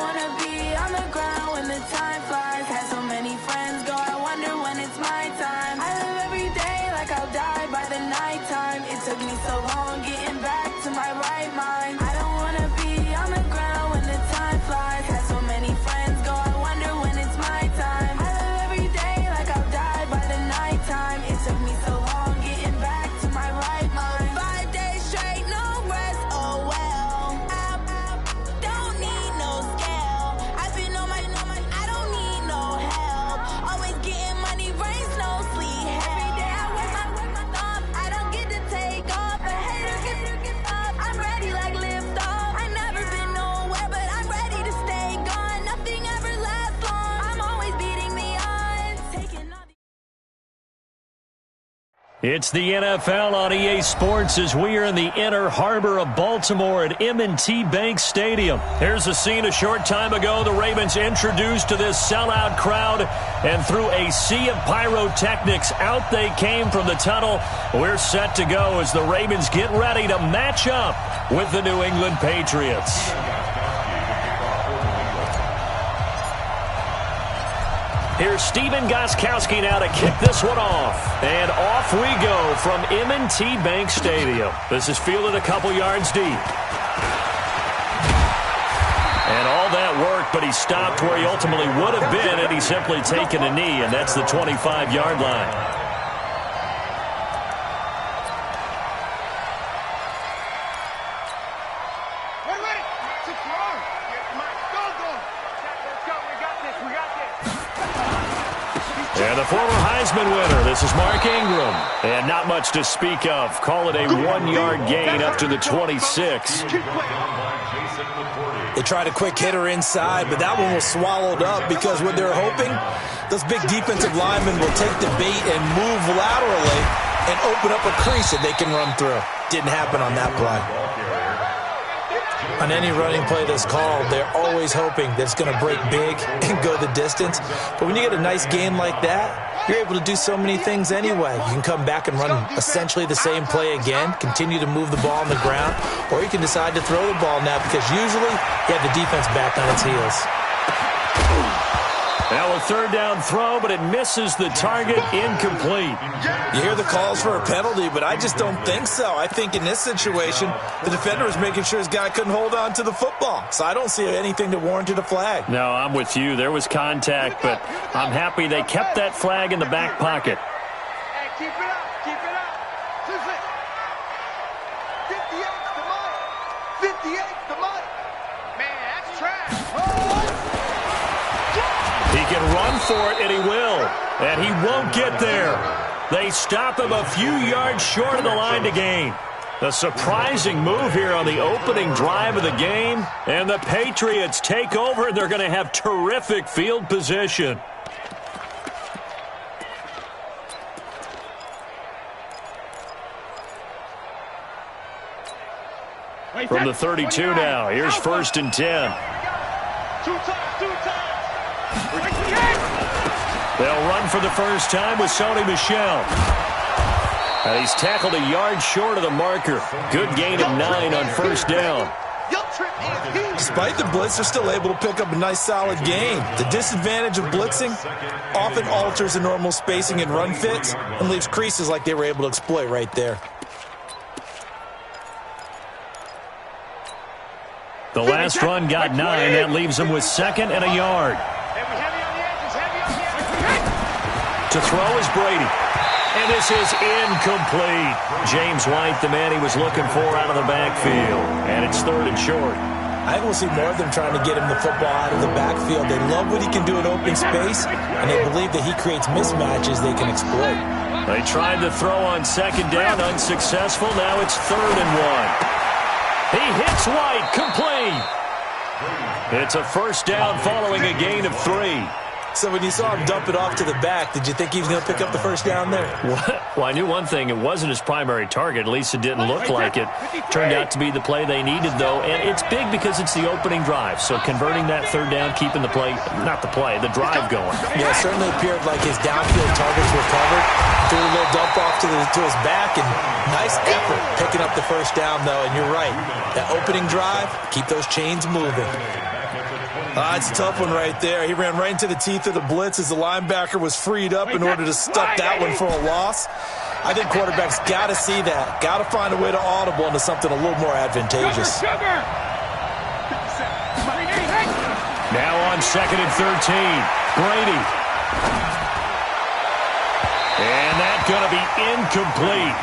wanna be on the ground when the time flies. Had so many friends go, I wonder when it's my time. I live every day like I'll die by the nighttime. It took me so long getting back to my right mind. I don't wanna be on the ground when the time flies. Had so many friends go, I wonder when it's my time. I live every day like I'll die by the nighttime. It took me so long getting back to my right mind. 5 days straight, no rest, oh well. I don't need no scale. I've been on my, I don't need no help. Always getting money, rains, no sleep. Every day I work my thumb. I don't get to take off, but haters get up. I'm ready like lift off. I never been nowhere, but I'm ready to stay gone. Nothing ever lasts long. I'm always beating the odds. Taking all the It's the NFL on EA Sports as we are in the inner harbor of Baltimore at M&T Bank Stadium. Here's a scene a short time ago. The Ravens introduced to this sellout crowd, and through a sea of pyrotechnics, out they came from the tunnel. We're set to go as the Ravens get ready to match up with the New England Patriots. Here's Steven Gostkowski now to kick this one off. And off we go from M&T Bank Stadium. This is fielded a couple yards deep. And all that work, but he stopped where he ultimately would have been had he simply taken a knee, and that's the 25-yard line. And the former Heisman winner, this is Mark Ingram. And not much to speak of. Call it a 1-yard gain up to the 26. They tried a quick hitter inside, but that one was swallowed up because what they're hoping, those big defensive linemen will take the bait and move laterally and open up a crease that they can run through. Didn't happen on that play. On any running play that's called, they're always hoping that it's going to break big and go the distance. But when you get a nice game like that, you're able to do so many things anyway. You can come back and run essentially the same play again, continue to move the ball on the ground, or you can decide to throw the ball now because usually you have the defense back on its heels. Now a third down throw, but it misses the target, incomplete. You hear the calls for a penalty, but I just don't think so. I think in this situation, the defender was making sure his guy couldn't hold on to the football. So I don't see anything that warranted a flag. No, I'm with you. There was contact, but I'm happy they kept that flag in the back pocket. Hey, keep it up, keep it up. 58's the money. 58's the money. Man, that's trash. He can run for it, and he will. And he won't get there. They stop him a few yards short of the line to gain. A surprising move here on the opening drive of the game. And the Patriots take over, and they're going to have terrific field position. From the 32 now, here's 1st and 10. Two times. They'll run for the first time with Sony Michel. And he's tackled a yard short of the marker. Good gain of 9 on 1st down. Despite the blitz, they're still able to pick up a nice solid gain. The disadvantage of blitzing often alters the normal spacing and run fits and leaves creases like they were able to exploit right there. The last run got 9. That leaves them with 2nd and a yard. To throw is Brady. And this is incomplete. James White, the man he was looking for out of the backfield. And it's 3rd and short. I will see more of them trying to get him the football out of the backfield. They love what he can do in open space, and they believe that he creates mismatches they can exploit. They tried to throw on 2nd down, unsuccessful. Now it's 3rd and 1. He hits White, complete. It's a 1st down following a gain of 3. So when you saw him dump it off to the back, did you think he was going to pick up the 1st down there? Well, I knew one thing. It wasn't his primary target. At least it didn't look like it. Turned out to be the play they needed, though. And it's big because it's the opening drive. So converting that 3rd down, keeping the play, not the play, the drive going. Yeah, it certainly appeared like his downfield targets were covered. Threw a little dump off to his back, and nice effort picking up the 1st down, though. And you're right. That opening drive, keep those chains moving. It's a tough one right there. He ran right into the teeth of the blitz as the linebacker was freed up in order to stop that one for a loss. I think quarterbacks got to see that. Got to find a way to audible into something a little more advantageous. Now on 2nd and 13. Brady. And that's going to be incomplete.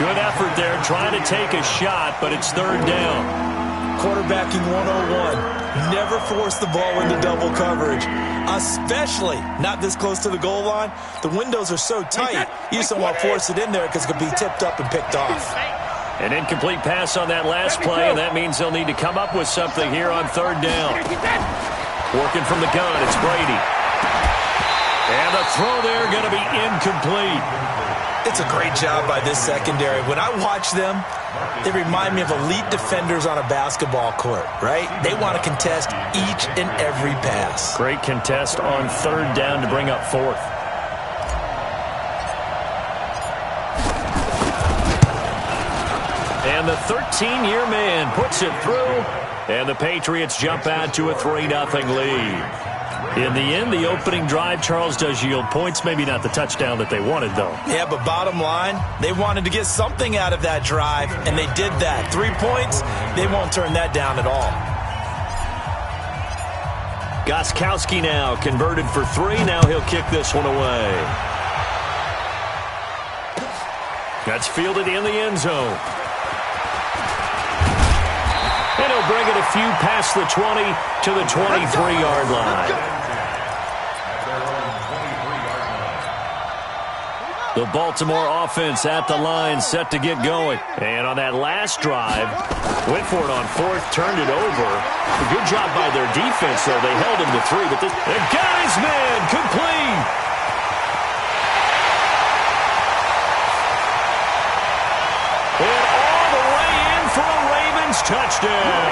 Good effort there trying to take a shot, but it's 3rd down. Quarterbacking 101. Never force the ball into double coverage, especially not this close to the goal line. The windows are so tight, you just don't want to force it in there because it could be tipped up and picked off. An incomplete pass on that last play, and that means they'll need to come up with something here on 3rd down. Working from the gun, it's Brady. And the throw there going to be incomplete. It's a great job by this secondary. When I watch them, they remind me of elite defenders on a basketball court, right? They want to contest each and every pass. Great contest on 3rd down to bring up 4th. And the 13-year man puts it through, and the Patriots jump out to a 3-0 lead. In the end, the opening drive, Charles, does yield points. Maybe not the touchdown that they wanted, though. Yeah, but bottom line, they wanted to get something out of that drive, and they did that. 3 points, they won't turn that down at all. Gostkowski now converted for 3. Now he'll kick this one away. That's fielded in the end zone. And he'll bring it a few past the 20 to the 23-yard line. The Baltimore offense at the line, set to get going. And on that last drive, went for it on 4th, turned it over. A good job by their defense, though. They held him to 3, but the guy's man complete. And all the way in for a Ravens touchdown.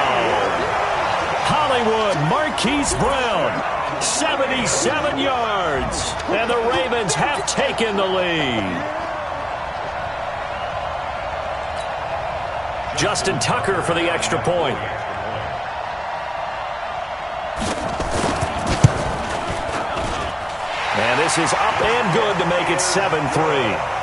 Hollywood Marquise Brown. 77 yards, and the Ravens have taken the lead. Justin Tucker for the extra point. And this is up and good to make it 7-3.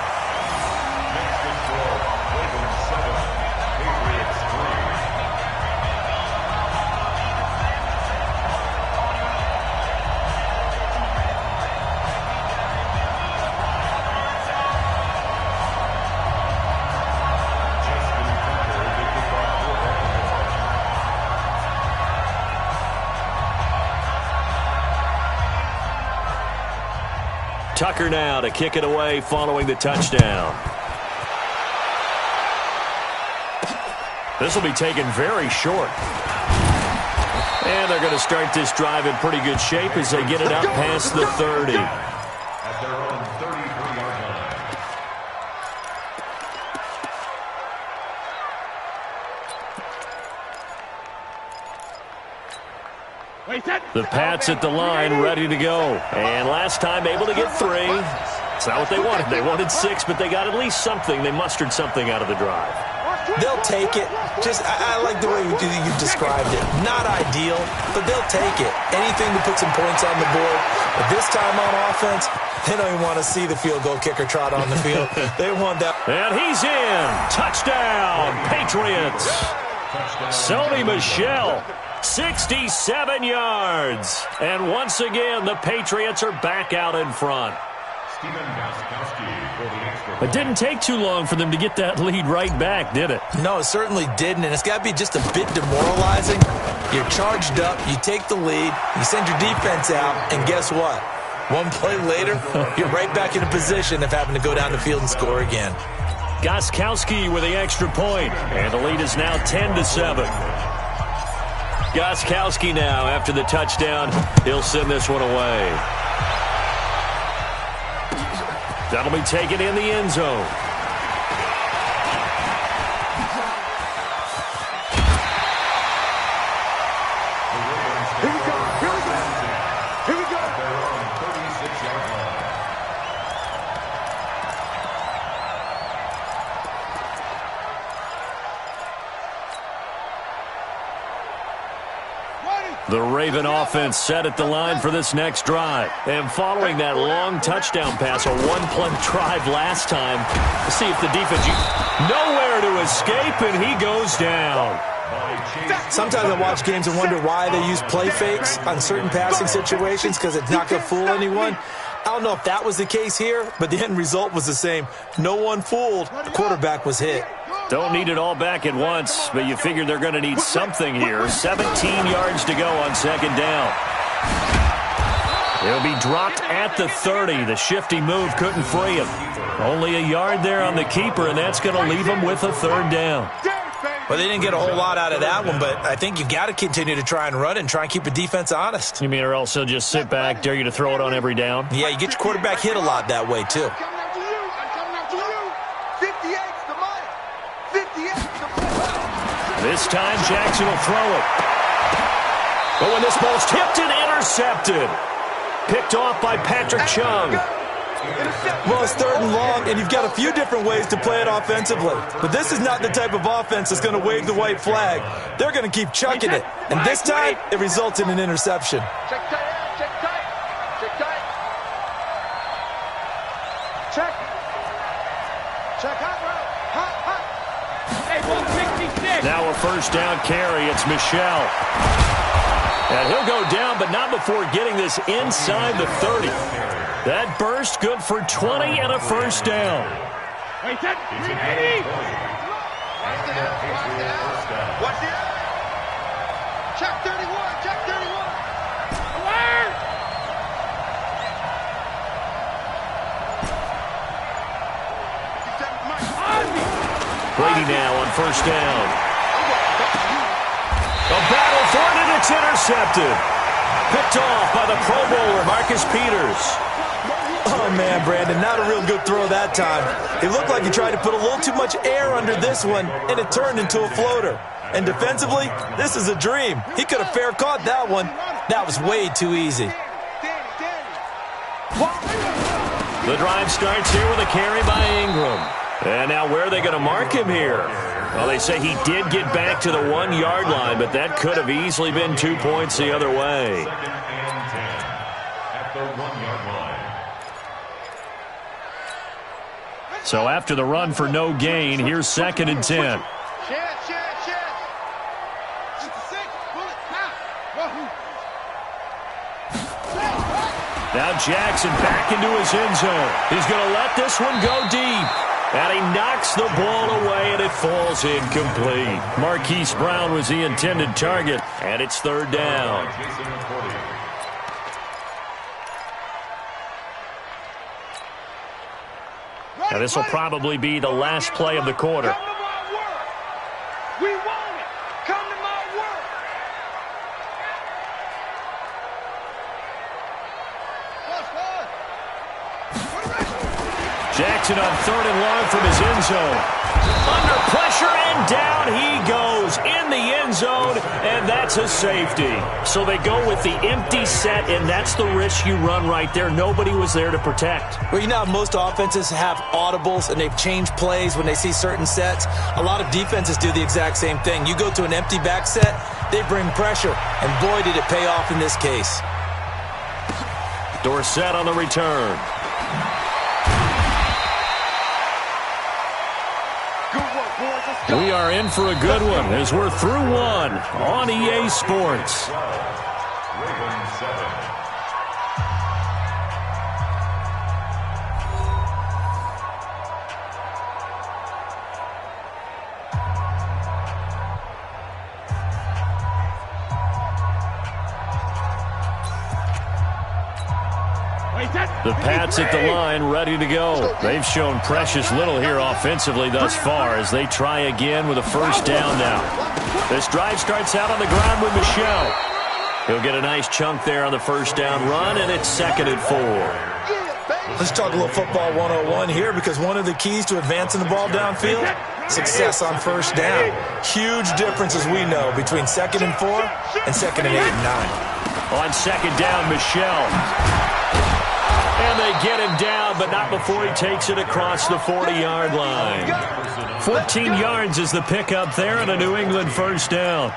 Tucker now to kick it away following the touchdown. This will be taken very short. And they're going to start this drive in pretty good shape as they get it up past the 30. At their own 33-yard line. The Pats at the line, ready to go. And last time able to get 3. It's not what they wanted. They wanted 6, but they got at least something. They mustered something out of the drive. They'll take it. I like the way you described it. Not ideal, but they'll take it. Anything to put some points on the board. But this time on offense, they don't even want to see the field goal kicker trot on the field. They want that. And he's in. Touchdown, Patriots. Sony Michel. 67 yards. And once again, the Patriots are back out in front. It didn't take too long for them to get that lead right back, did it? No, it certainly didn't, and it's got to be just a bit demoralizing. You're charged up, you take the lead, you send your defense out, and guess what? One play later, you're right back in a position of having to go down the field and score again. Gostkowski with the extra point, and the lead is now 10-7. Gostkowski now, after the touchdown, he'll send this one away. That'll be taken in the end zone. Here we go. Here we go. Their own 36-yard line. The Raven offense set at the line for this next drive. And following that long touchdown pass, a one-play drive last time, let's see if the defense... Nowhere to escape, and he goes down. Sometimes I watch games and wonder why they use play fakes on certain passing situations because it's not going to fool anyone. I don't know if that was the case here, but the end result was the same. No one fooled. The quarterback was hit. Don't need it all back at once, but you figure they're going to need something here. 17 yards to go on second down. He'll be dropped at the 30. The shifty move couldn't free him. Only a yard there on the keeper, and that's going to leave him with a third down. Well, they didn't get a whole lot out of that one, but I think you got to continue to try and run and try and keep the defense honest. You mean or else he'll just sit back, dare you to throw it on every down? Yeah, you get your quarterback hit a lot that way, too. This time, Jackson will throw it. But when this ball's tipped and intercepted. Picked off by Patrick Chung. Well, it's third and long, and you've got a few different ways to play it offensively. But this is not the type of offense that's going to wave the white flag. They're going to keep chucking it. And this time, it results in an interception. Check tight, check tight, check tight. Check. Check hot route. Hot, hot. Hey, 166. Now a first down carry. It's Michelle. And he'll go down, but not before getting this inside the 30. That burst good for 20 and a first down. Wait, that 380. Watch it. Check 31, check 31. Alert! Brady now on first down. A battle for it, and it's intercepted. Picked off by the Pro Bowler, Marcus Peters. Oh, man, Brandon, not a real good throw that time. It looked like he tried to put a little too much air under this one, and it turned into a floater. And defensively, this is a dream. He could have fair caught that one. That was way too easy. The drive starts here with a carry by Ingram. And now where are they going to mark him here? Well, they say he did get back to the 1 yard line, but that could have easily been 2 points the other way. So after the run for no gain, here's 2nd and 10. Now Jackson back into his end zone. He's going to let this one go deep. And he knocks the ball away, and it falls incomplete. Marquise Brown was the intended target, and it's third down. Now this will probably be the last play of the quarter. We want it. Come to my work. Jackson on 3rd and long from his end zone. Under pressure, and down he goes in the end zone, and that's a safety. So they go with the empty set, and that's the risk you run right there. Nobody was there to protect. Well, you know, most offenses have audibles, and they've changed plays when they see certain sets. A lot of defenses do the exact same thing. You go to an empty back set, they bring pressure, and boy, did it pay off in this case. Dorsett on the return. We are in for a good one as we're through one on EA Sports. The Pats at the line, ready to go. They've shown precious little here offensively thus far as they try again with a first down now. This drive starts out on the ground with Michelle. He'll get a nice chunk there on the first down run, and it's 2nd and 4. Let's talk a little football 101 here, because one of the keys to advancing the ball downfield, success on first down. Huge difference, as we know, between 2nd and 4 and 2nd and 8 and 9. On 2nd down, Michelle. And they get him down, but not before he takes it across the 40-yard line. 14 yards is the pickup there, and a New England first down.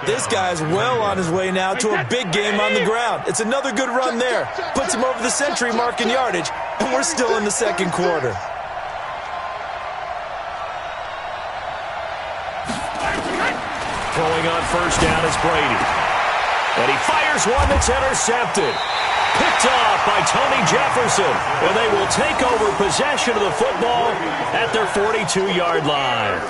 This guy's well on his way now to a big game on the ground. It's another good run there. Puts him over the century mark in yardage, and we're still in the second quarter. Throwing on first down is Brady. And he fires one that's intercepted. Picked off by Tony Jefferson. And they will take over possession of the football at their 42-yard line.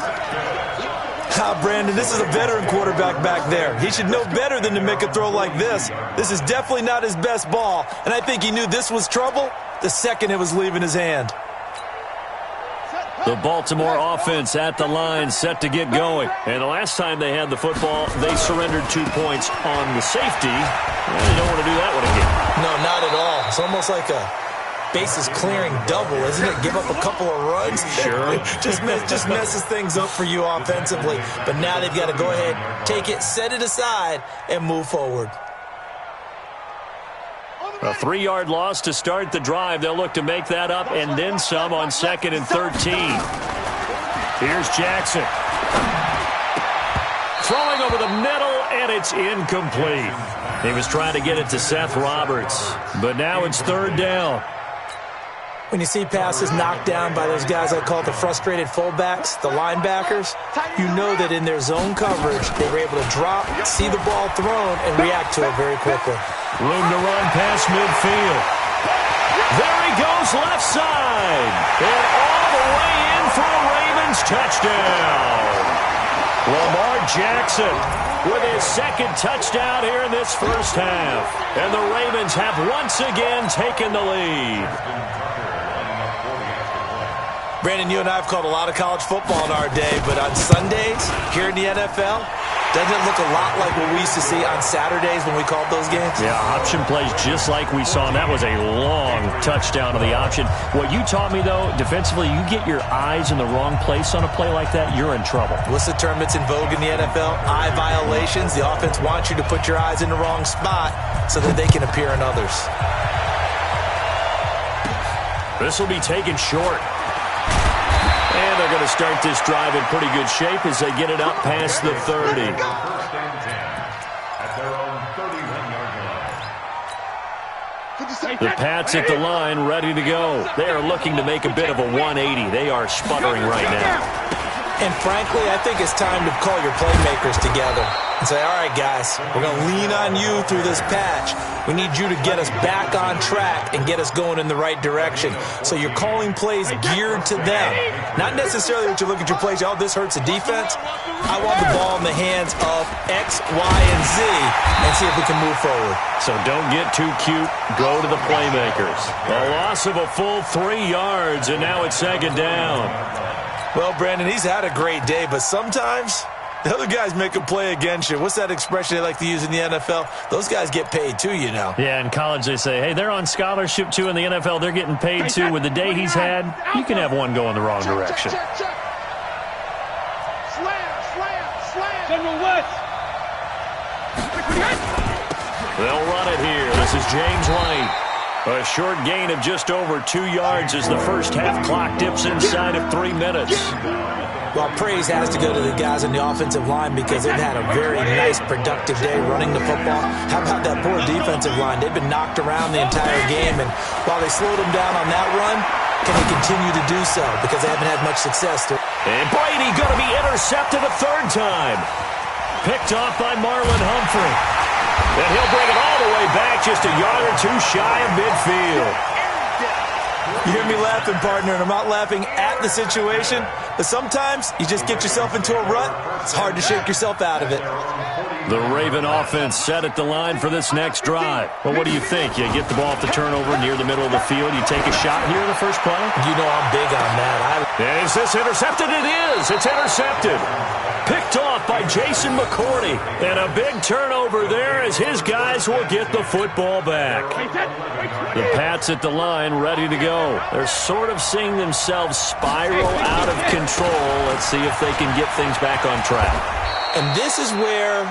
Brandon, this is a veteran quarterback back there. He should know better than to make a throw like this. This is definitely not his best ball, and I think he knew this was trouble the second it was leaving his hand. The Baltimore offense at the line, set to get going. And the last time they had the football, they surrendered 2 points on the safety. Well, they don't want to do that one again. No, not at all. It's almost like a bases clearing double, isn't it? Give up a couple of runs. Sure. just messes things up for you offensively. But now they've got to go ahead, take it, set it aside, and move forward. A 3-yard loss to start the drive. They'll look to make that up and then some on 2nd and 13. Here's Jackson. Throwing over the middle, and it's incomplete. He was trying to get it to Seth Roberts, but now it's 3rd down. When you see passes knocked down by those guys I call the frustrated fullbacks, the linebackers, you know that in their zone coverage, they were able to drop, see the ball thrown, and react to it very quickly. Room to run past midfield. There he goes left side. And all the way in for a Ravens touchdown. Lamar Jackson with his 2nd touchdown here in this first half. And the Ravens have once again taken the lead. Brandon, you and I have called a lot of college football in our day, but on Sundays here in the NFL, doesn't it look a lot like what we used to see on Saturdays when we called those games? Yeah, option plays just like we saw, and that was a long touchdown to the option. What you taught me, though, defensively, you get your eyes in the wrong place on a play like that, you're in trouble. What's the term that's in vogue in the NFL? Eye violations. The offense wants you to put your eyes in the wrong spot so that they can appear in others. This will be taken short. And they're going to start this drive in pretty good shape as they get it up past the 30. The Pats at the line, ready to go. They are looking to make a bit of a 180. They are sputtering right now. And frankly, I think it's time to call your playmakers together and say, all right, guys, we're going to lean on you through this patch. We need you to get us back on track and get us going in the right direction. So you're calling plays geared to them. Not necessarily what you look at your plays, oh, this hurts the defense. I want the ball in the hands of X, Y, and Z and see if we can move forward. So don't get too cute. Go to the playmakers. A loss of a full 3 yards, and now it's 2nd down. Well, Brandon, he's had a great day, but sometimes the other guys make a play against you. What's that expression they like to use in the NFL? Those guys get paid too, you know. Yeah, in college they say, hey, they're on scholarship too. In the NFL, they're getting paid too. With the day he's had, you can have one go in the wrong direction. They'll run it here. This is James White. A short gain of just over 2 yards as the first half clock dips inside of 3 minutes. Well, praise has to go to the guys on the offensive line because they've had a very nice, productive day running the football. How about that poor defensive line? They've been knocked around the entire game, and while they slowed them down on that run, can they continue to do so because they haven't had much success? And Brady going to be intercepted a 3rd time. Picked off by Marlon Humphrey. And he'll bring it all the way back just a yard or 2 shy of midfield. You hear me laughing, partner, and I'm not laughing at the situation, but sometimes you just get yourself into a rut. It's hard to shake yourself out of it. The Raven offense set at the line for this next drive. Well, what do you think? You get the ball off the turnover near the middle of the field. You take a shot here in the first play? You know I'm big on that. Is this intercepted? It is. It's intercepted. Picked off by Jason McCourty. And a big turnover there as his guys will get the football back. The Pats at the line ready to go. They're sort of seeing themselves spiral out of control. Let's see if they can get things back on track. And this is where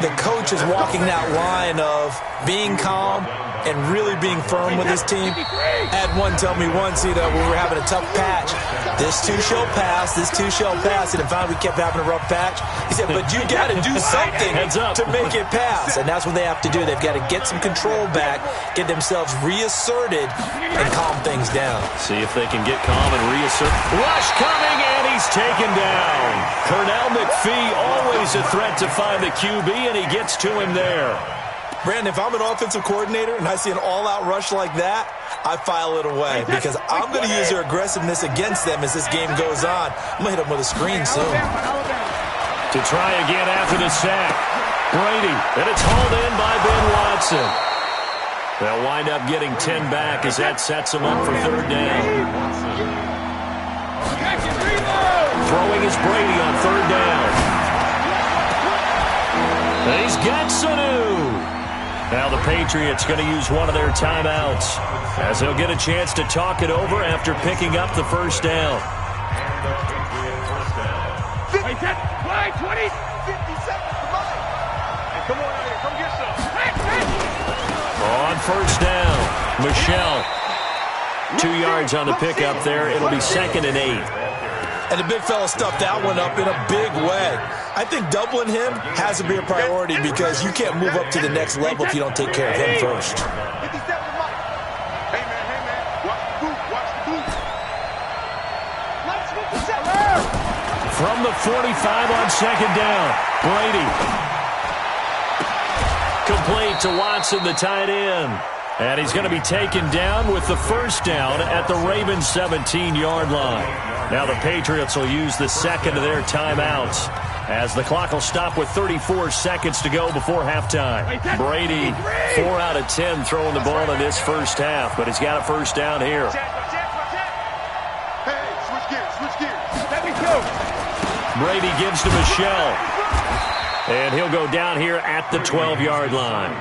the coach is walking that line of being calm and really being firm with his team. I had one tell me once, when we were having a tough patch, this too shall pass, this too shall pass, and finally we kept having a rough patch. He said, but you got to do something to make it pass, and that's what they have to do. They've got to get some control back, get themselves reasserted, and calm things down. See if they can get calm and reassert. Rush coming, and he's taken down. Cornell McPhee, always a threat to find the QB, and he gets to him there. Brandon, if I'm an offensive coordinator and I see an all-out rush like that, I file it away because I'm going to use their aggressiveness against them as this game goes on. I'm going to hit them with a screen soon. To try again after the sack. Brady, and it's hauled in by Ben Watson. They'll wind up getting 10 back as that sets them up for third down. Throwing is Brady on third down. And he's got Sanu. Now the Patriots going to use one of their timeouts as they'll get a chance to talk it over after picking up the first down. 20. 50 seconds to mine. Hey, come on out here. Come get some. On first down, Michelle. 2 yards on the pickup there. It'll be 2nd and 8. And the big fella stuffed that one up in a big way. I think doubling him has to be a priority because you can't move up to the next level if you don't take care of him first. 57 Mike. Hey, man. Watch the boot. Watch the boot. Let's 57. From the 45 on 2nd down, Brady. Complete to Watson, the tight end. And he's going to be taken down with the first down at the Ravens' 17-yard line. Now the Patriots will use the second of their timeouts as the clock will stop with 34 seconds to go before halftime. Brady, 4 out of 10 throwing the ball in this first half, but he's got a first down here. Hey, switch gears. Let me go. Brady gives to Michelle. And he'll go down here at the 12-yard line.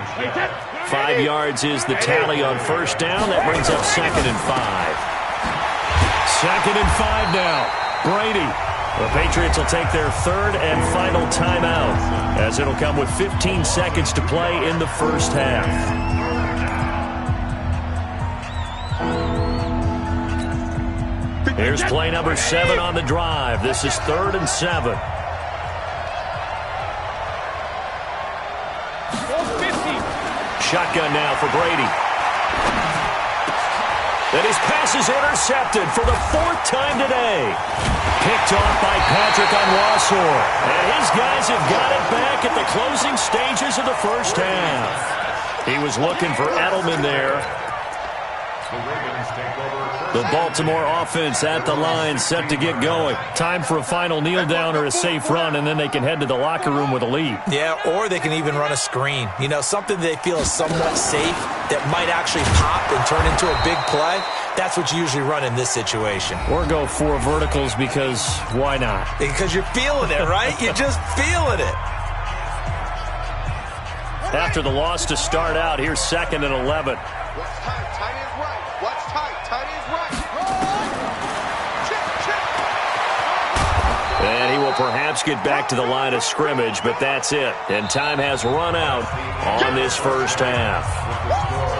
5 yards is the tally on first down. That brings up 2nd and 5. 2nd and 5 now. Brady. The Patriots will take their third and final timeout as it'll come with 15 seconds to play in the first half. Here's play number 7 on the drive. This is 3rd and 7. Shotgun now for Brady. And his pass is intercepted for the 4th time today. Picked off by Patrick Onwuasor. And his guys have got it back at the closing stages of the first half. He was looking for Edelman there. The Baltimore offense at the line, set to get going. Time for a final kneel down or a safe run, and then they can head to the locker room with a lead. Yeah, or they can even run a screen. Something they feel is somewhat safe that might actually pop and turn into a big play. That's what you usually run in this situation. Or go 4 verticals because why not? Because you're feeling it, right? You're just feeling it. After the loss to start out, here's 2nd and 11. What's tight? Tight is right. What's tight? Tight is right. And he will perhaps get back to the line of scrimmage, but that's it. And time has run out on this first half.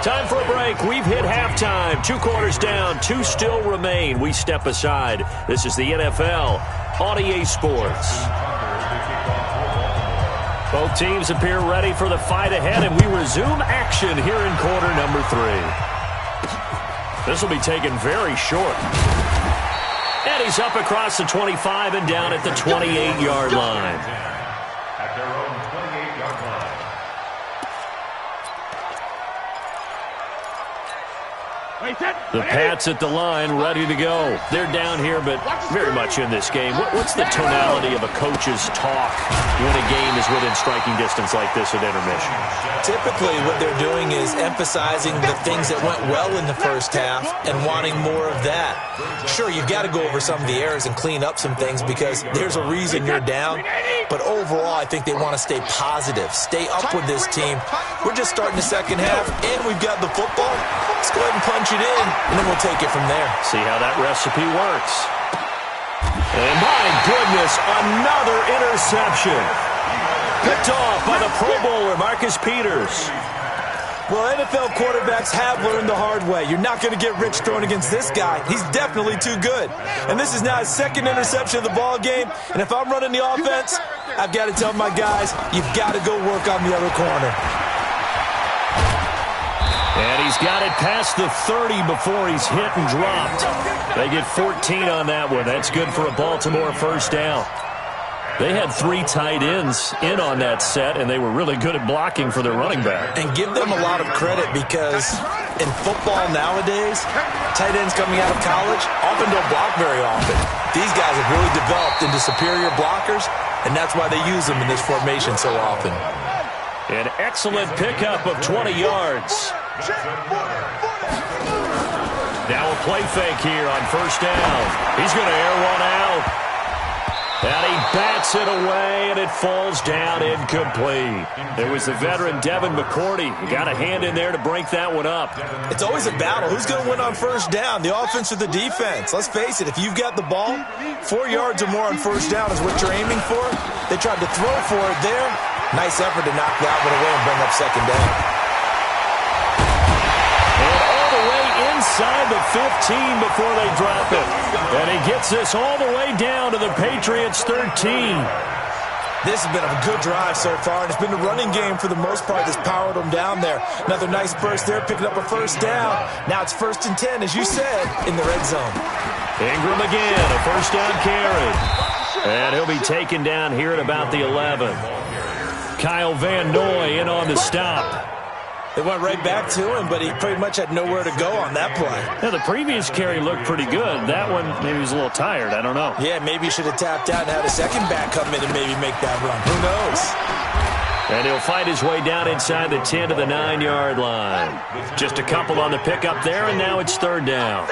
Time for a break. We've hit halftime. 2 quarters down, 2 still remain. We step aside. This is the NFL on EA Sports. Both teams appear ready for the fight ahead, and we resume action here in quarter number 3. This will be taken very short. And he's up across the 25 and down at the 28-yard line. At their own 28-yard line. The Pats at the line, ready to go. They're down here, but very much in this game. What's the tonality of a coach's talk when a game is within striking distance like this at intermission? Typically, what they're doing is emphasizing the things that went well in the first half and wanting more of that. Sure, you've got to go over some of the errors and clean up some things because there's a reason you're down. But overall, I think they want to stay positive, stay up with this team. We're just starting the second half, and we've got the football. Let's go ahead and punch it in, and then we'll take it from there. See how that recipe works. And my goodness, another interception. Picked off by the Pro Bowler, Marcus Peters. Well, NFL quarterbacks have learned the hard way. You're not going to get rich throwing against this guy. He's definitely too good. And this is now his second interception of the ball game. And if I'm running the offense, I've got to tell my guys, you've got to go work on the other corner. And he's got it past the 30 before he's hit and dropped. They get 14 on that one. That's good for a Baltimore first down. They had 3 tight ends in on that set, and they were really good at blocking for their running back. And give them a lot of credit because in football nowadays, tight ends coming out of college often don't block very often. These guys have really developed into superior blockers, and that's why they use them in this formation so often. An excellent pickup of 20 yards. Now a play fake here on first down. He's going to air one out. And he bats it away, and it falls down incomplete. It was the veteran Devin McCourty. He got a hand in there to break that one up. It's always a battle. Who's going to win on first down, the offense or the defense? Let's face it, if you've got the ball, 4 yards or more on first down is what you're aiming for. They tried to throw for it there. Nice effort to knock that one away and bring up second down. And all the way inside the 15 before they drop it. And he gets this all the way down to the Patriots' 13. This has been a good drive so far, and it's been the running game for the most part that's powered them down there. Another nice burst there, picking up a first down. Now it's 1st and 10, as you said, in the red zone. Ingram again, a first down carry. And he'll be taken down here at about the 11. Kyle Van Noy in on the stop. They went right back to him, but he pretty much had nowhere to go on that play. Yeah, the previous carry looked pretty good. That one, maybe he was a little tired. I don't know. Yeah, maybe he should have tapped out and had a second back come in and maybe make that run. Who knows? And he'll fight his way down inside the 10 to the 9-yard line. Just a couple on the pickup there, and now it's third down.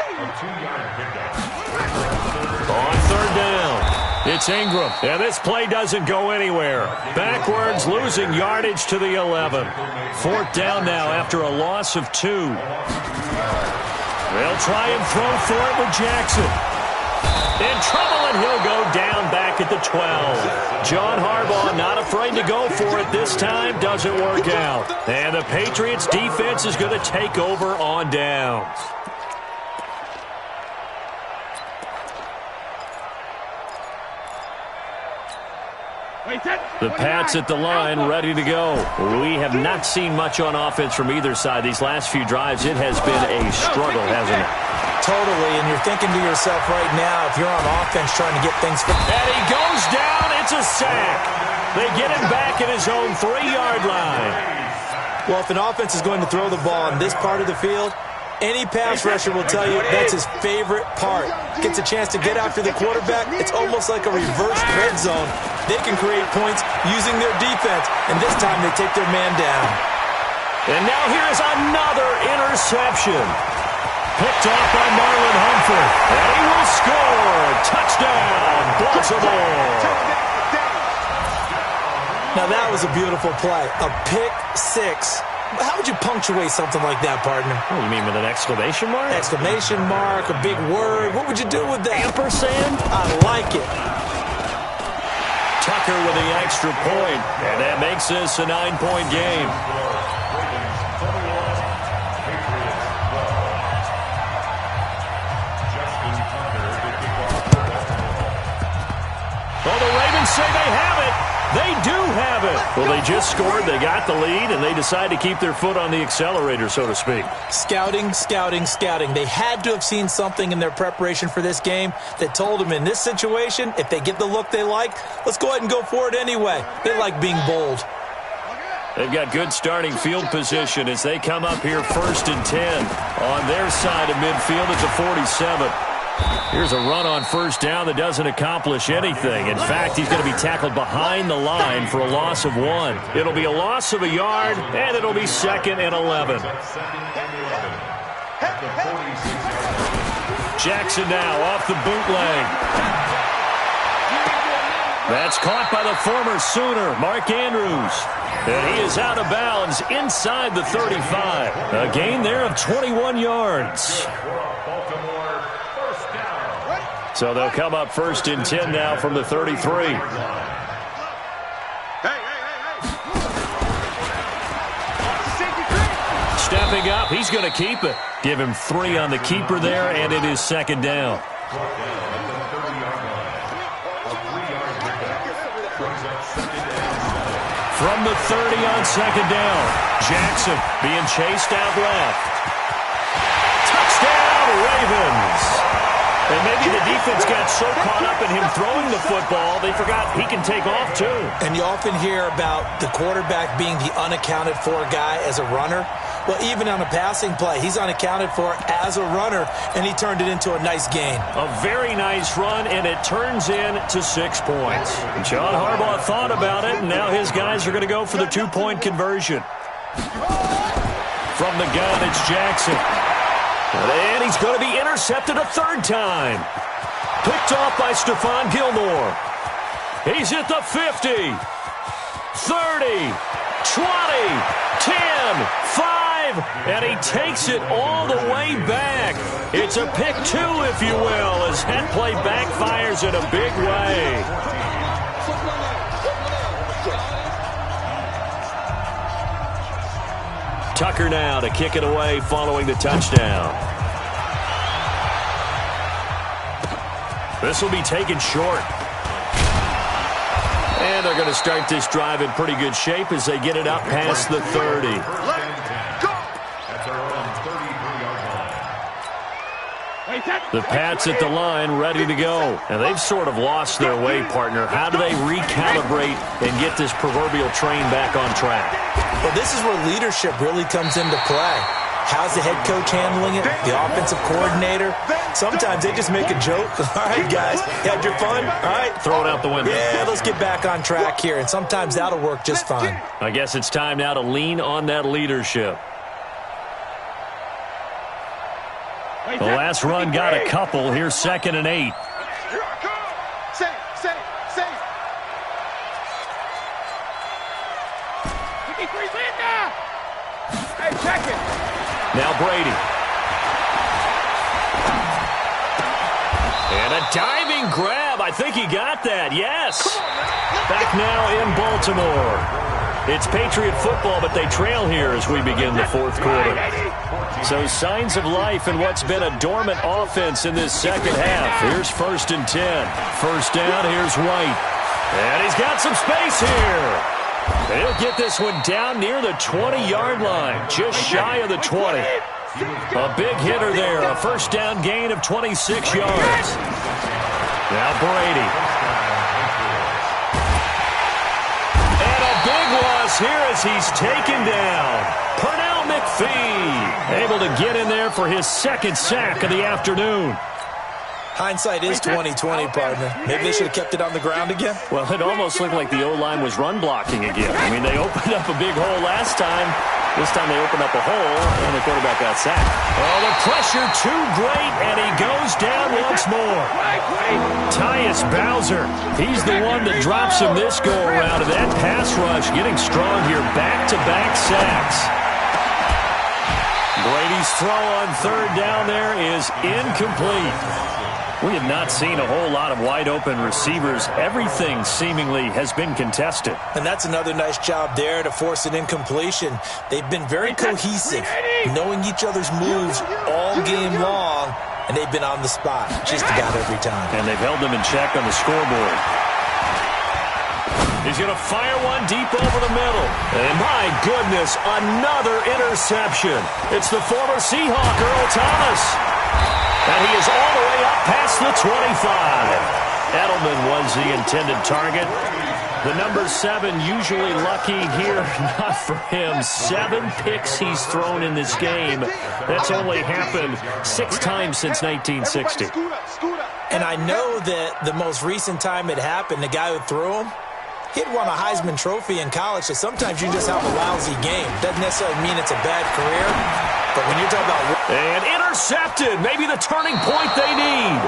On third down, it's Ingram. And this play doesn't go anywhere. Backwards, losing yardage to the 11. Fourth down now after a loss of 2. They'll try and throw for it with Jackson. In trouble, and he'll go down back at the 12. John Harbaugh not afraid to go for it this time. Doesn't work out. And the Patriots defense is going to take over on downs. The Pats at the line, ready to go. We have not seen much on offense from either side. These last few drives, it has been a struggle, hasn't it? Totally, and you're thinking to yourself right now, if you're on offense trying to get things... And he goes down, it's a sack. They get him back at his own 3-yard line. Well, if an offense is going to throw the ball in this part of the field, any pass rusher will tell you that's his favorite part. Gets a chance to get after the quarterback. It's almost like a reverse red zone. They can create points using their defense, and this time they take their man down. And now here is another interception. Picked off by Marlon Humphrey. And he will score. Touchdown, Baltimore. Now that was a beautiful play. A pick 6. How would you punctuate something like that, partner? Oh, you mean with an exclamation mark? Exclamation mark, a big word. What would you do with that? Ampersand? I like it. Tucker with the extra point, and that makes this a 9-point game. Well, the Ravens say they have it. They do have it. Well, they just scored, they got the lead, and they decide to keep their foot on the accelerator, so to speak. Scouting, scouting, scouting. They had to have seen something in their preparation for this game that told them in this situation, if they get the look they like, let's go ahead and go for it anyway. They like being bold. They've got good starting field position as they come up here 1st and 10 on their side of midfield at the 47. Here's a run on first down that doesn't accomplish anything. In fact, he's going to be tackled behind the line for a loss of 1. It'll be a loss of a yard, and it'll be 2nd and 11. Jackson now off the bootleg. That's caught by the former Sooner, Mark Andrews. And he is out of bounds inside the 35. A gain there of 21 yards. So they'll come up 1st and 10 now from the 33. Hey, hey, hey, hey. stepping up. He's going to keep it. Give him 3 on the keeper there, and it is second down. From the 30 on second down. Jackson being chased out left. Touchdown, Ravens. And maybe the defense got so caught up in him throwing the football, they forgot he can take off too. And you often hear about the quarterback being the unaccounted for guy as a runner. Well, even on a passing play, he's unaccounted for as a runner, and he turned it into a nice gain. A very nice run, and it turns into 6 points. John Harbaugh thought about it, and now his guys are going to go for the 2-point conversion. From the gun, it's Jackson. And he's going to be intercepted a 3rd time. Picked off by Stephon Gilmore. He's at the 50, 30, 20, 10, 5, and he takes it all the way back. It's a pick 2, if you will, as that play backfires in a big way. Tucker now to kick it away following the touchdown. This will be taken short. And they're going to start this drive in pretty good shape as they get it up past the 30. The Pats at the line, ready to go. And they've sort of lost their way, partner. How do they recalibrate and get this proverbial train back on track? Well, this is where leadership really comes into play. How's the head coach handling it? The offensive coordinator? Sometimes they just make a joke. All right, guys, you had your fun? All right. Throw it out the window. Yeah, let's get back on track here. And sometimes that'll work just fine. I guess it's time now to lean on that leadership. The last run got a couple. Here's 2nd and 8. Hey, check it. Now Brady. And a diving grab. I think he got that. Yes. Back now in Baltimore. It's Patriot football, but they trail here as we begin the 4th quarter. So signs of life in what's been a dormant offense in this second half. Here's 1st and 10. First down, here's White. And he's got some space here. He'll get this one down near the 20-yard line, just shy of the 20. A big hitter there, a first down gain of 26 yards. Now Brady. And a big loss here as he's taken down. Pernell McPhee able to get in there for his 2nd sack of the afternoon. Hindsight is 20/20, partner. Maybe they should have kept it on the ground again. Well, it almost looked like the O-line was run blocking again. I mean, they opened up a big hole last time. This time they opened up a hole, and the quarterback got sacked. Oh, the pressure too great, and he goes down once more. Tyus Bowser, he's the one that drops him this go-around, and that pass rush getting strong here. Back-to-back sacks. Brady's throw on 3rd down there is incomplete. We have not seen a whole lot of wide-open receivers. Everything seemingly has been contested. And that's another nice job there to force an incompletion. They've been very cohesive, knowing each other's moves all game long, and they've been on the spot just about every time. And they've held them in check on the scoreboard. He's going to fire one deep over the middle. And my goodness, another interception. It's the former Seahawk, Earl Thomas. And he is all the way up past the 25. Edelman was the intended target. The number 7 usually lucky here. Not for him. 7 picks he's thrown in this game. That's only happened 6 times since 1960. And I know that the most recent time it happened, the guy who threw him, he'd won a Heisman Trophy in college, so sometimes you just have a lousy game. Doesn't necessarily mean it's a bad career, but when you're talking about... And intercepted, maybe the turning point they need.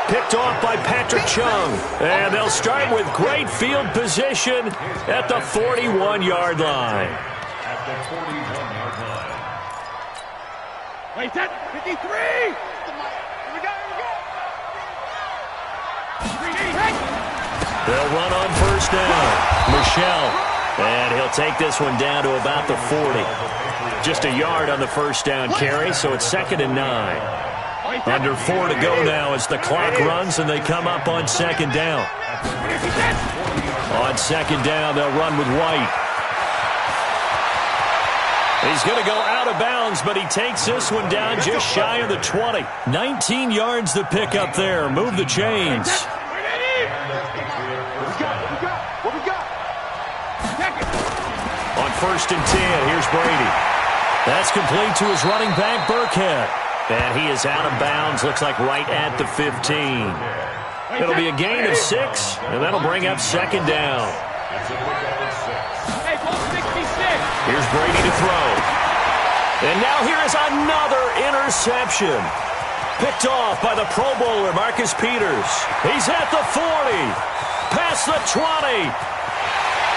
Picked off by Patrick Chung, and they'll start with great field position at the 41-yard line. At the 41-yard line. Wait, that 53! They'll run on first down. Michelle. And he'll take this one down to about the 40. just a yard on the first down carry, so it's 2nd and 9. Under 4 to go now as the clock runs and they come up on 2nd down. On 2nd down, they'll run with White. He's going to go out of bounds, but he takes this one down just shy of the 20. 19 yards to pick up there. Move the chains. On 1st and 10, here's Brady. That's complete to his running back, Burkhead. And he is out of bounds, looks like right at the 15. It'll be a gain of 6, and that'll bring up 2nd down. Here's Brady to throw. And now here is another interception. Picked off by the Pro Bowler, Marcus Peters. He's at the 40, past the 20.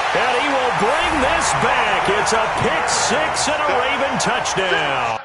And he will bring this back. It's a pick 6 and a Raven touchdown.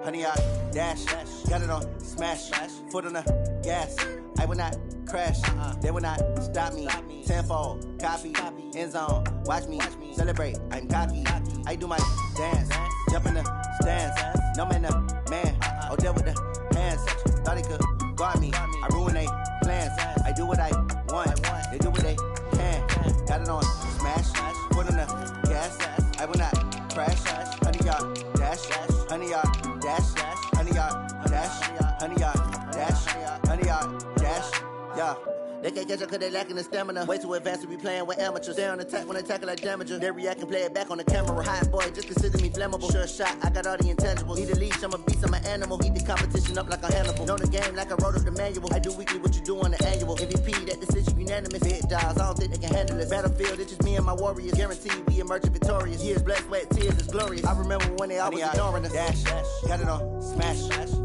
Honey, I dash, got it on smash, foot on the gas. I will not crash, they will not stop me. Tenfold, copy, end zone, watch me celebrate. I'm cocky, I do my dance, jump in the stands. No man, man, oh, deal with the hands. Thought he could guard me, I ruin they plans. I do what I want, they do what they can. Got it on smash, foot on the gas. I will not crash, honey, y'all dash, honey, y'all dash, honey, y'all dash, honey, y'all dash, honey, y'all dash, yeah. They can't catch up cause they lacking the stamina. Way too advanced to be playing with amateurs. Stay on attack when they tackle like damager. They react and play it back on the camera. Hot boy, just consider me flammable. Sure shot, I got all the intangibles. Need a leash, I'm a beast, I'm an animal. Heat the competition up like a Hannibal. Know the game like I wrote up the manual. I do weekly what you do on the annual. MVP, that decision unanimous. Hit dials, I don't think they can handle it. Battlefield, it's just me and my warriors. Guaranteed we emerging victorious. Years, blood, sweat, tears, it's glorious. I remember when they always ignoring us. Dash, got it on smash,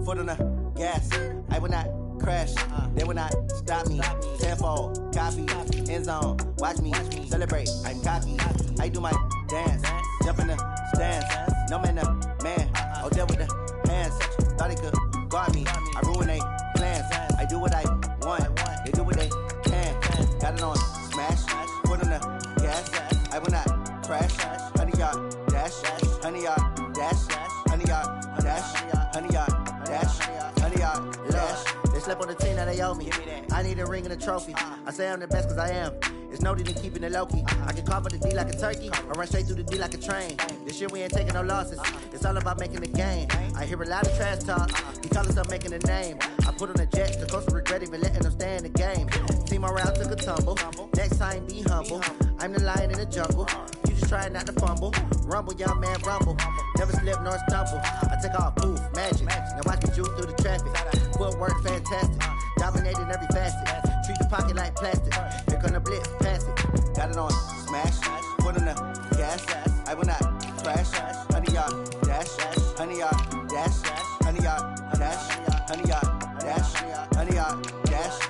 foot on the gas. I will not crash, they will not stop me. Tenfold, copy, end zone, watch me celebrate. I'm cocky, I do my dance, jump in the stands. No man, man, oh, deal with the hands. Thought he could guard me, I ruin they plans. I do what I want, they do what they can. Got it on smash, foot on the gas. I will not crash, honey, y'all dash, honey, y'all dash, honey, y'all dash, honey, y'all dash, honey, y'all dash. They slept on the team, now they owe me. I need a ring and a trophy. I say I'm the best cause I am. It's no need in keeping it low-key. I can cover the D like a turkey, or run straight through the D like a train. This year we ain't taking no losses. It's all about making the game. I hear a lot of trash talk. He call himself making a name. I put on the Jets, the coach will regret even letting them stay in the game. Team morale took a tumble. Next time be humble. I'm the lion in the jungle. You just trying not to fumble. Rumble, young man, rumble. Never slip nor stumble. I take off, poof, magic. Now watch me juke through the traffic. Footwork fantastic. Dominating every facet. Treat the pocket like plastic. Here come the blitz, pass it. Got it on smash, foot on the gas. I will not crash. Honey, y'all dash, honey, y'all dash, honey, y'all dash, honey, y'all dash, honey, y'all dash.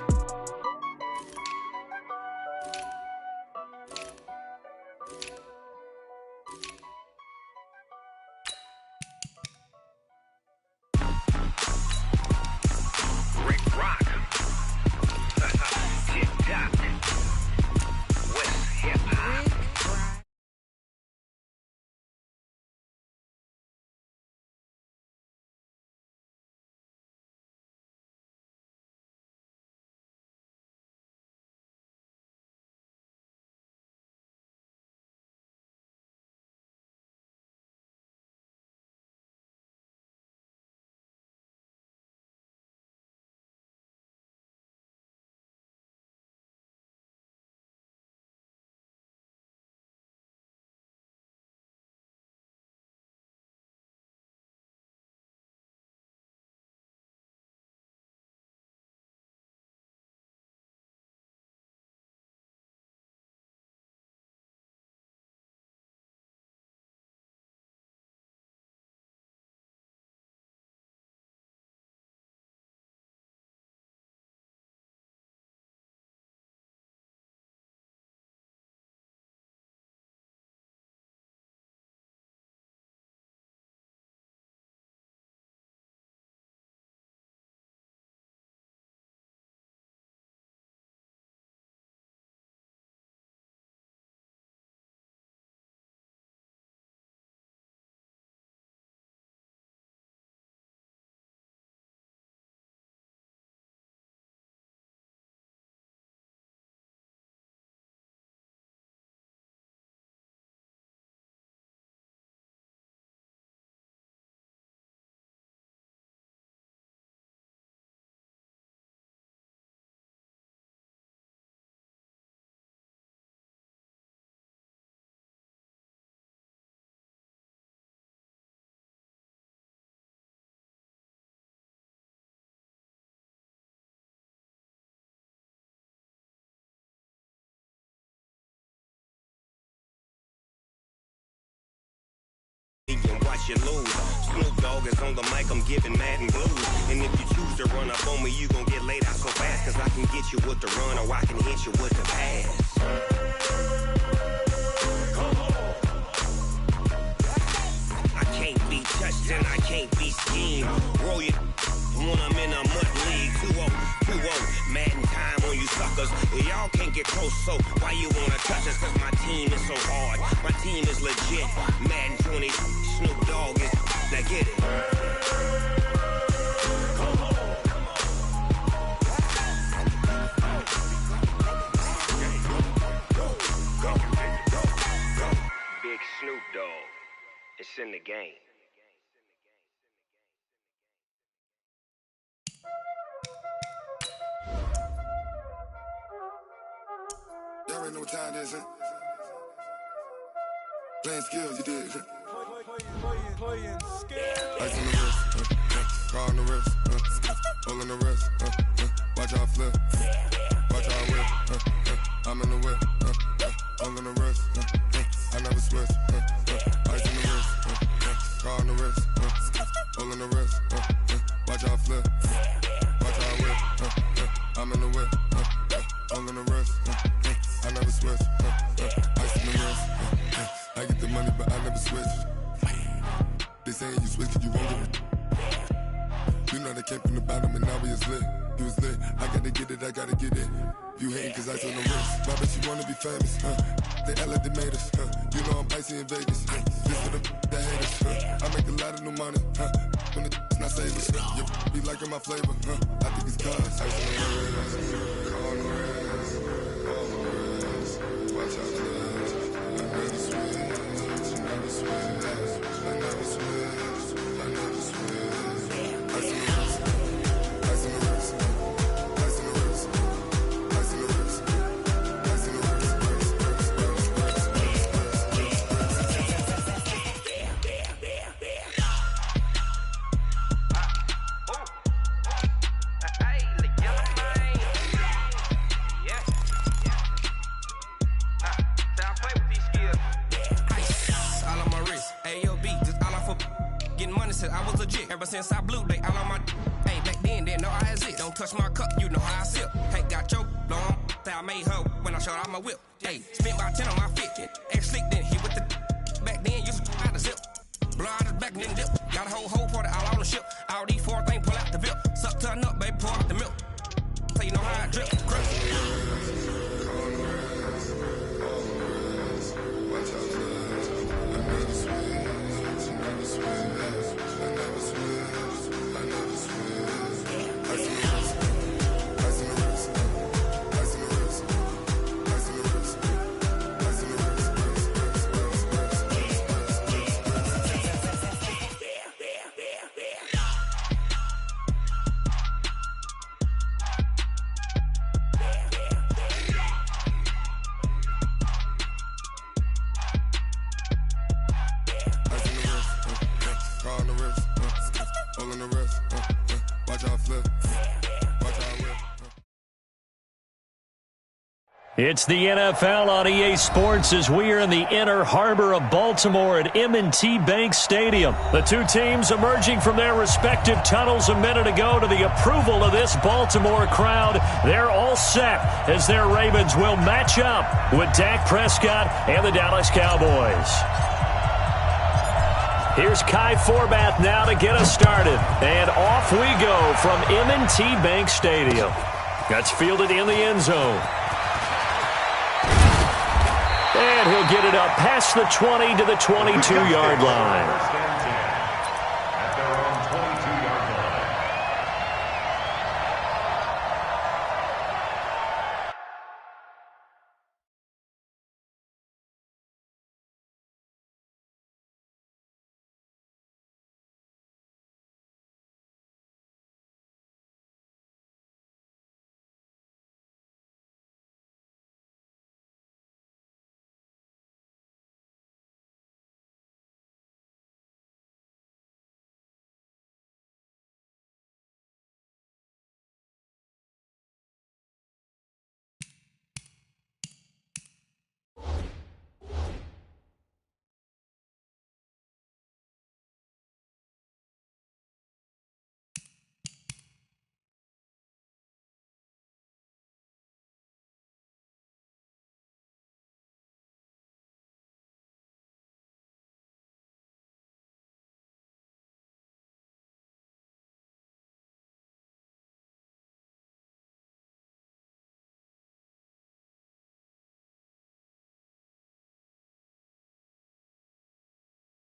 watch you lose. Snoop Dogg is on the mic, I'm giving mad and blues. And if you choose to run up on me, you gon' get laid out so fast. Cause I can get you with the run or I can hit you with the pass. I can't be touched and I can't be schemed. Roll you when I'm in a mud league. 2-0, Madden time on you suckers. Y'all can't get close, so why you wanna touch us? Cause my team is so hard, my team is legit. Madden 20, Snoop Dogg is, now get it. Big Snoop Dogg, it's in the game. Y'all already know what time it is, huh? Playing skills, you did, huh? Playing skills. Ice on the wrist, car on the wrist, hole in the wrist, watch out flip, watch out whip, I'm in the whip, hole in the wrist, I never switch, ice on the wrist, car on the wrist, hole in the wrist, watch out flip, watch out whip, I'm in the whip, hole in the wrist, I never switch, ice in the wrist, I get the money but I never switch. They saying you switch 'cause you won't get it. You know they came from the bottom and now we is lit. You was lit, I gotta get it, I gotta get it. You hating 'cause ice on the wrist. My bitch, you wanna be famous, They LA, they made us, You know I'm icy in Vegas, This for the haters, I make a lot of new money, When the not savers, You be liking my flavor, I think it's cause ice on the wrist, on the wrist, on the wrist. Watch out, I never switch, I never switch, I never switch, I never switch. Ice on the wrist, ice on the wrist, ice on the wrist, ice on the wrist, ice on the wrist. I was legit ever since I blew they all on my. Hey, back then didn't know I had it. Don't touch my cup, you know how I sip. Hey, got your long. I made her when I showed out my whip. Hey, spent about 10 on my fit. X slick then hit with the. Back then used to out the zip. Blow out his back then dip. Got a whole party all on the ship. All these four things pull out the VIP. Suck turn up, baby, pour out the milk. So you know how I drip. It's the NFL on EA Sports as we are in the inner harbor of Baltimore at M&T Bank Stadium. The two teams emerging from their respective tunnels a minute ago to the approval of this Baltimore crowd. They're all set as their Ravens will match up with Dak Prescott and the Dallas Cowboys. Here's Kai Forbath now to get us started. And off we go from M&T Bank Stadium. That's fielded in the end zone. And he'll get it up past the 20 to the 22-yard line.